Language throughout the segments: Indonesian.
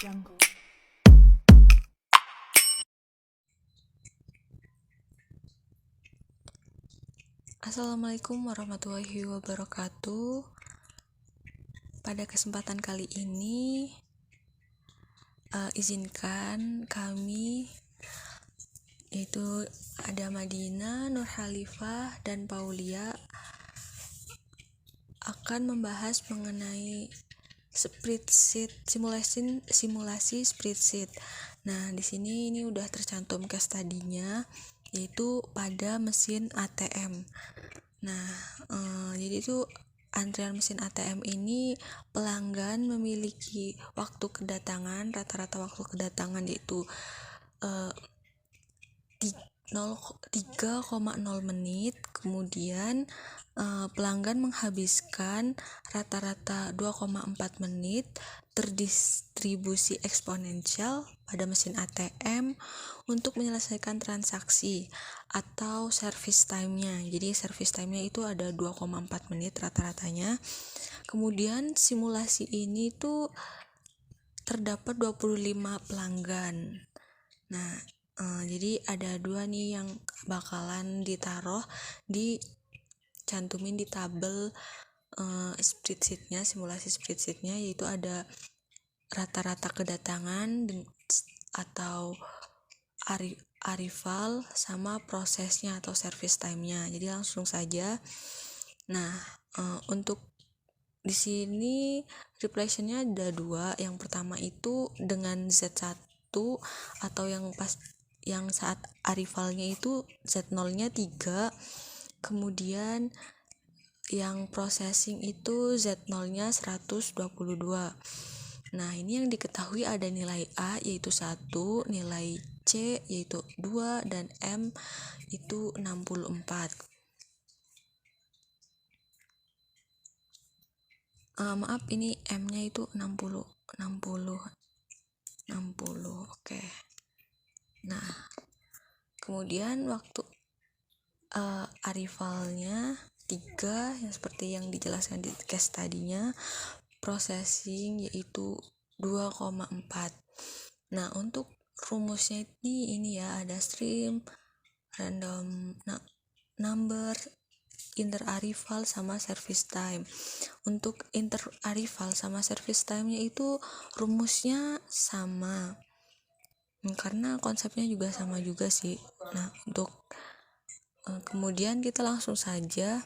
Jungle. Assalamualaikum warahmatullahi wabarakatuh. Pada kesempatan kali ini izinkan kami, yaitu ada Madina, Nur Khalifah, dan Paulia, akan membahas mengenai spreadsheet, simulasi spreadsheet. Nah, di sini ini udah tercantum case study-nya, yaitu pada mesin ATM. Nah, jadi itu antrian mesin ATM ini pelanggan memiliki waktu kedatangan, rata-rata waktu kedatangan yaitu 3,0 menit. Kemudian pelanggan menghabiskan rata-rata 2,4 menit terdistribusi eksponensial pada mesin ATM untuk menyelesaikan transaksi atau service time-nya. Jadi service time-nya itu ada 2,4 menit rata-ratanya. Kemudian simulasi ini tuh terdapat 25 pelanggan. Nah, jadi ada dua nih yang bakalan dicantumin di tabel spreadsheet-nya, simulasi spreadsheet-nya, yaitu ada rata-rata kedatangan atau arrival sama prosesnya atau service time-nya. Jadi langsung saja. Nah, untuk di sini replacement-nya ada dua. Yang pertama itu dengan Z1 atau yang saat arrivalnya itu Z0-nya 3. Kemudian yang processing itu Z0-nya 122. Nah, ini yang diketahui ada nilai A yaitu 1, nilai C yaitu 2, dan M itu 64. Maaf, ini M-nya itu 60. Oke. Nah, kemudian waktu arrivalnya 3 yang seperti yang dijelaskan di case tadinya, processing yaitu 2,4. Nah, untuk rumusnya ini ya, ada stream, random number, inter arrival sama service time. Untuk inter arrival sama service time-nya itu rumusnya sama, karena konsepnya juga sama juga sih. Nah, untuk kemudian kita langsung saja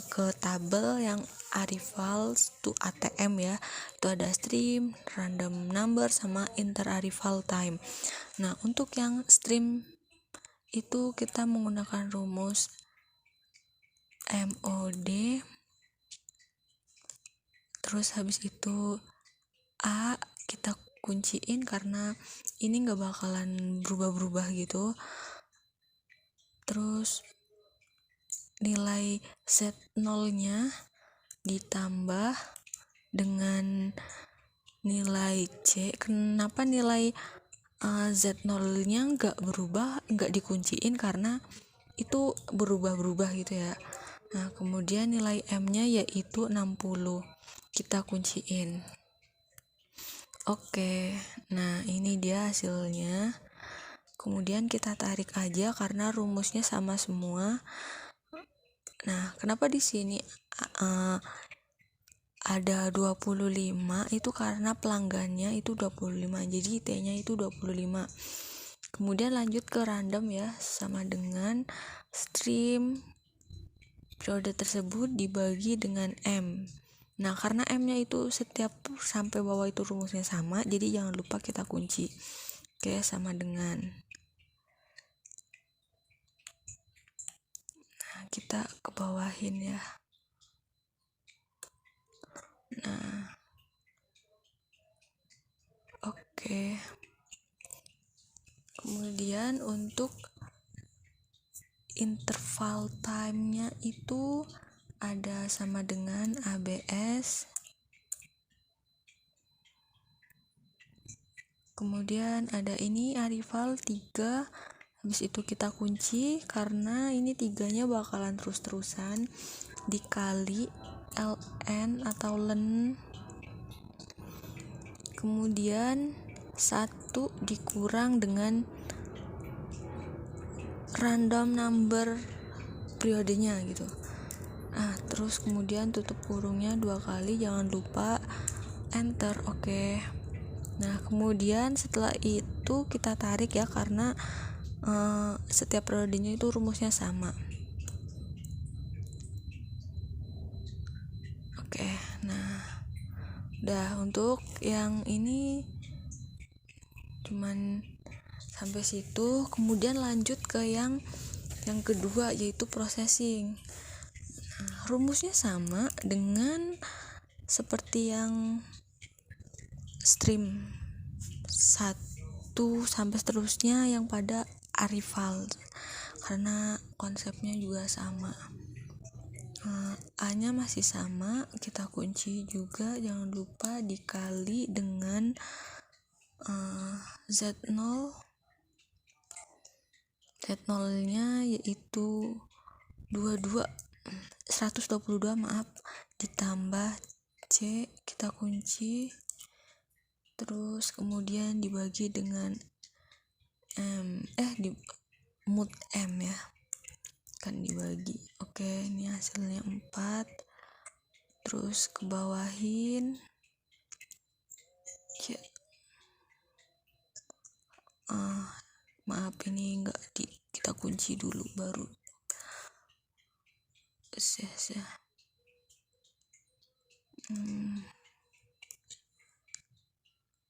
ke tabel yang arrival to ATM ya. Itu ada stream, random number, sama inter arrival time. Nah, untuk yang stream itu kita menggunakan rumus MOD. Terus habis itu A kita kunciin karena ini nggak bakalan berubah-berubah gitu. Terus nilai Z0-nya ditambah dengan nilai C. Kenapa nilai Z0-nya nggak berubah, nggak dikunciin, karena itu berubah-berubah gitu ya. Nah, kemudian nilai M-nya yaitu 60, kita kunciin. Oke, nah ini dia hasilnya. Kemudian kita tarik aja karena rumusnya sama semua. Nah, kenapa di sini ada 25? Itu karena pelanggannya itu 25. Jadi T-nya itu 25. Kemudian lanjut ke random ya, sama dengan stream periode tersebut dibagi dengan M. Nah, karena M-nya itu setiap sampai bawah itu rumusnya sama, jadi jangan lupa kita kunci. Oke, sama dengan. Nah, kita ke bawahin ya. Nah, oke. Kemudian untuk interval time-nya itu ada sama dengan ABS. Kemudian ada ini arrival 3. Habis itu kita kunci karena ini 3-nya bakalan terus-terusan dikali ln atau len kemudian 1 dikurang dengan random number periodenya gitu. Terus kemudian tutup kurungnya 2 kali, jangan lupa enter. Oke. Nah, kemudian setelah itu kita tarik ya, karena setiap periodenya itu rumusnya sama. Oke, nah udah. Untuk yang ini cuman sampai situ. Kemudian lanjut ke yang kedua, yaitu processing. Rumusnya sama dengan seperti yang stream 1 sampai seterusnya yang pada arrival, karena konsepnya juga sama. A nya masih sama, kita kunci juga, jangan lupa dikali dengan Z0 nya yaitu 122 ditambah C, kita kunci, terus kemudian dibagi dengan mod M ya, kan dibagi. Oke, ini hasilnya 4, terus ke bawahin ya. Ini enggak kita kunci dulu baru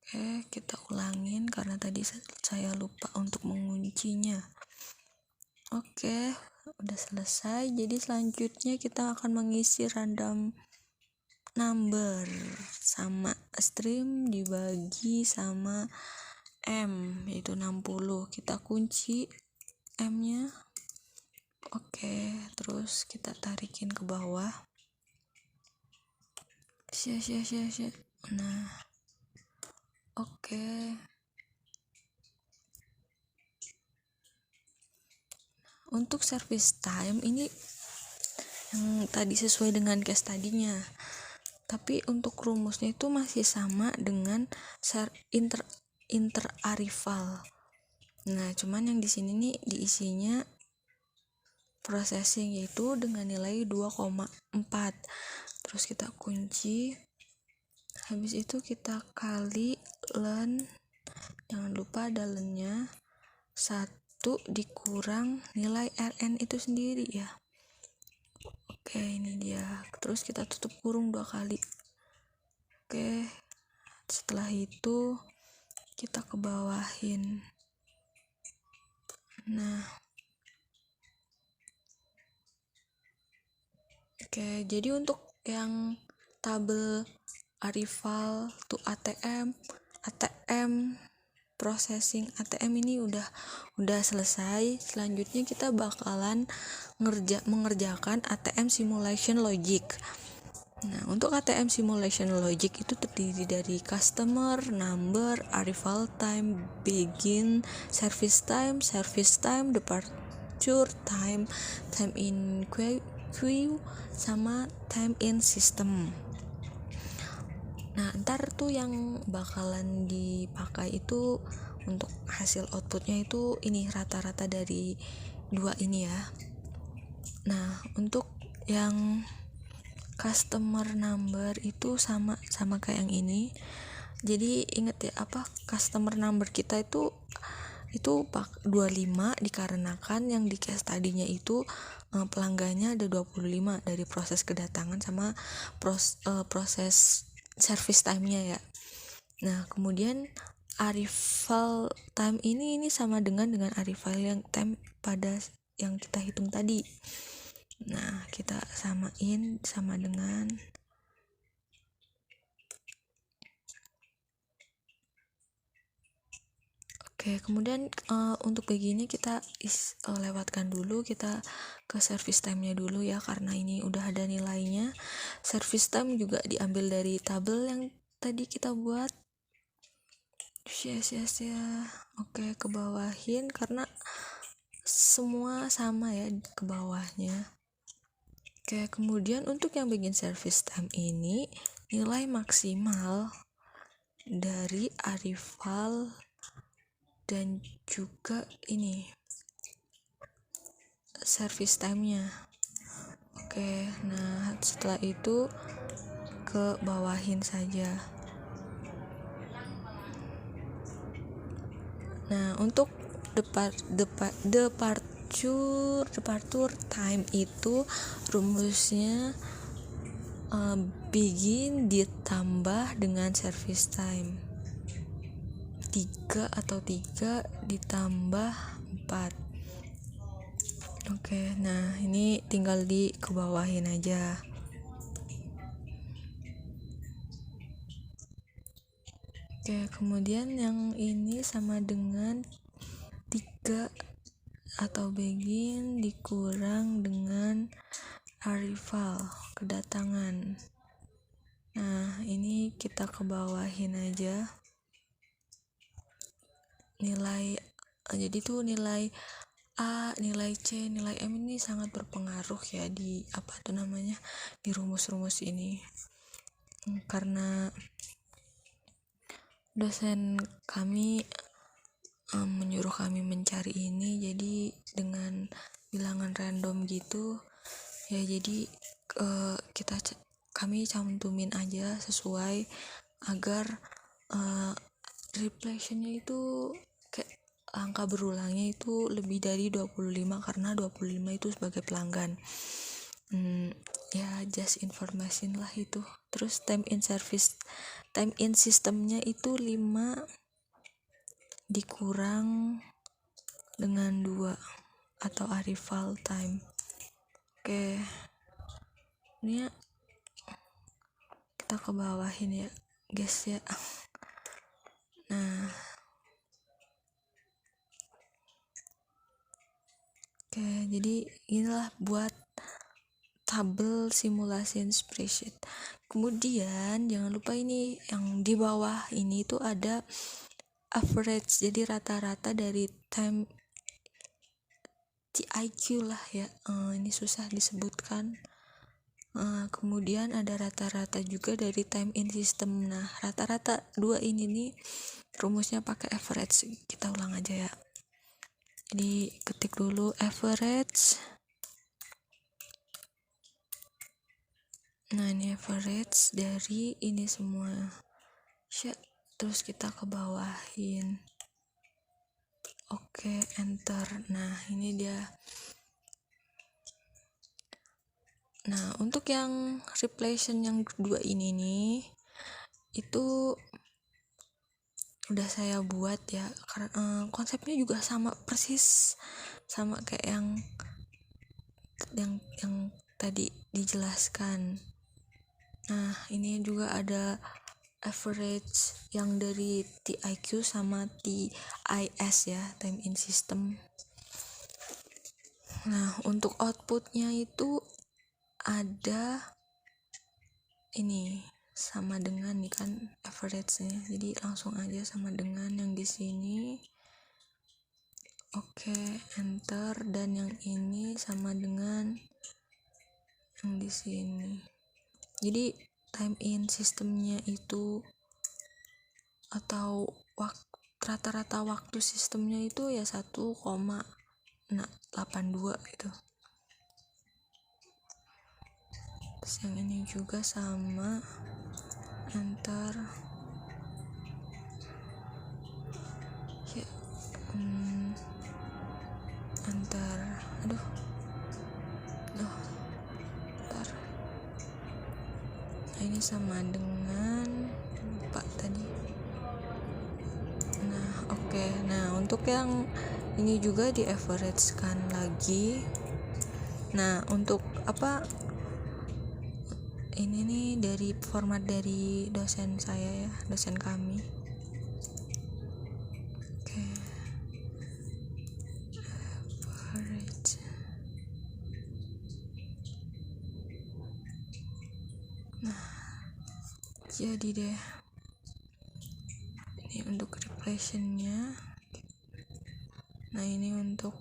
Oke, kita ulangin karena tadi saya lupa untuk menguncinya. Oke, udah selesai. Jadi selanjutnya kita akan mengisi random number sama stream dibagi sama M, yaitu 60. Kita kunci M nya. Oke, terus kita tarikin ke bawah. Nah, oke. Untuk service time ini yang tadi sesuai dengan case tadinya, tapi untuk rumusnya itu masih sama dengan inter arrival. Nah, cuman yang di sini nih diisinya processing, yaitu dengan nilai 2,4. Terus kita kunci, habis itu kita kali len, jangan lupa ada lennya, 1 dikurang nilai Rn itu sendiri ya. Oke, ini dia. Terus kita tutup kurung 2 kali. Oke, setelah itu kita ke bawahin. Nah, oke, jadi untuk yang tabel arrival to ATM processing ATM ini udah selesai. Selanjutnya kita bakalan mengerjakan ATM simulation logic. Nah, untuk ATM simulation logic itu terdiri dari customer, number, arrival time, begin, service time, departure time, time in queue, sama time in system. Nah, ntar tuh yang bakalan dipakai itu untuk hasil outputnya itu ini rata-rata dari 2 ini ya. Nah, untuk yang customer number itu sama kayak yang ini. Jadi inget ya, customer number kita itu 25, dikarenakan yang di case tadinya itu pelanggannya ada 25 dari proses kedatangan sama proses service time-nya ya. Nah, kemudian arrival time ini sama dengan arrival yang time pada yang kita hitung tadi. Nah, kita samain sama dengan Oke, kemudian untuk begini kita lewatkan dulu, kita ke service time-nya dulu ya, karena ini udah ada nilainya. Service time juga diambil dari tabel yang tadi kita buat. Oke, ke bawahin karena semua sama ya ke bawahnya. Oke, kemudian untuk yang bikin service time ini nilai maksimal dari arrival dan juga ini service time-nya. Oke, nah setelah itu ke bawahin saja. Nah, untuk departure time itu rumusnya begin ditambah dengan service time 3 ditambah 4. Oke, nah ini tinggal dikebawahin aja. Oke, kemudian yang ini sama dengan 3 atau begin dikurang dengan arrival, kedatangan. Nah, ini kita kebawahin aja. Nilai, jadi tuh nilai A, nilai C, nilai M ini sangat berpengaruh ya di di rumus-rumus ini. Karena dosen kami menyuruh kami mencari ini, jadi dengan bilangan random gitu ya, jadi kami cantumin aja sesuai agar repletionnya itu kayak angka berulangnya itu lebih dari 25, karena 25 itu sebagai pelanggan. Ya just information lah itu. Terus time in sistemnya itu 5 dikurang dengan 2 atau arrival time. Oke, ini ya, kita ke bawahin ya guys ya. Nah, oke, jadi inilah buat tabel simulasi spreadsheet. Kemudian jangan lupa ini yang di bawah ini tuh ada average, jadi rata-rata dari time TIQ lah ya. Ini susah disebutkan. Kemudian ada rata-rata juga dari time in system. Nah, rata-rata dua ini nih rumusnya pakai average. Kita ulang aja ya. Jadi ketik dulu average. Nah, ini average dari ini semua. Terus kita ke bawahin. Oke, enter. Nah, ini dia. Nah, untuk yang replacement yang kedua ini nih, itu udah saya buat ya, karena konsepnya juga sama persis sama kayak yang tadi dijelaskan. Nah, ini juga ada average yang dari TIQ sama TIS ya, time in system. Nah, untuk outputnya itu ada ini sama dengan nih kan average-nya. Jadi langsung aja sama dengan yang di sini. Oke, enter, dan yang ini sama dengan yang di sini. Jadi time in sistemnya itu atau rata-rata waktu sistemnya itu ya 1,82 gitu. Terus yang ini juga sama, enter ya, enter, aduh, ntar. Nah, ini sama dengan lupa tadi. Nah, oke. Nah, untuk yang ini juga di average kan lagi. Nah, untuk apa, ini nih dari format dari dosen saya ya, dosen kami. Oke, average. Nah, jadi deh ini untuk replacementnya. Nah, ini untuk,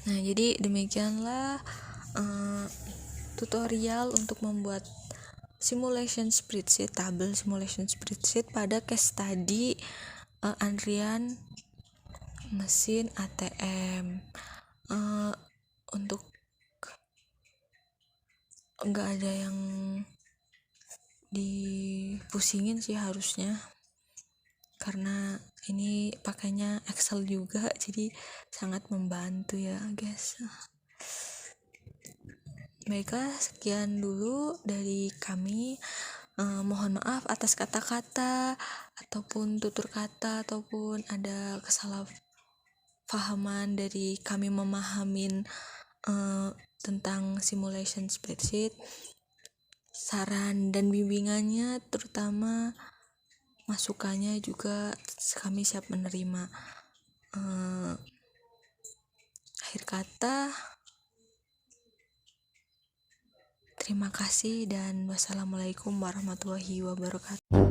nah jadi demikianlah tutorial untuk membuat simulation spreadsheet, tabel simulation spreadsheet pada case study antrian mesin ATM. Untuk nggak ada yang dipusingin sih harusnya, karena ini pakainya Excel juga, jadi sangat membantu ya guys. Baiklah, sekian dulu dari kami. Mohon maaf atas kata-kata ataupun tutur kata ataupun ada kesalahpahaman dari kami memahamin tentang simulation spreadsheet. Saran dan bimbingannya, terutama masukannya juga kami siap menerima. Akhir kata, terima kasih dan wassalamualaikum warahmatullahi wabarakatuh.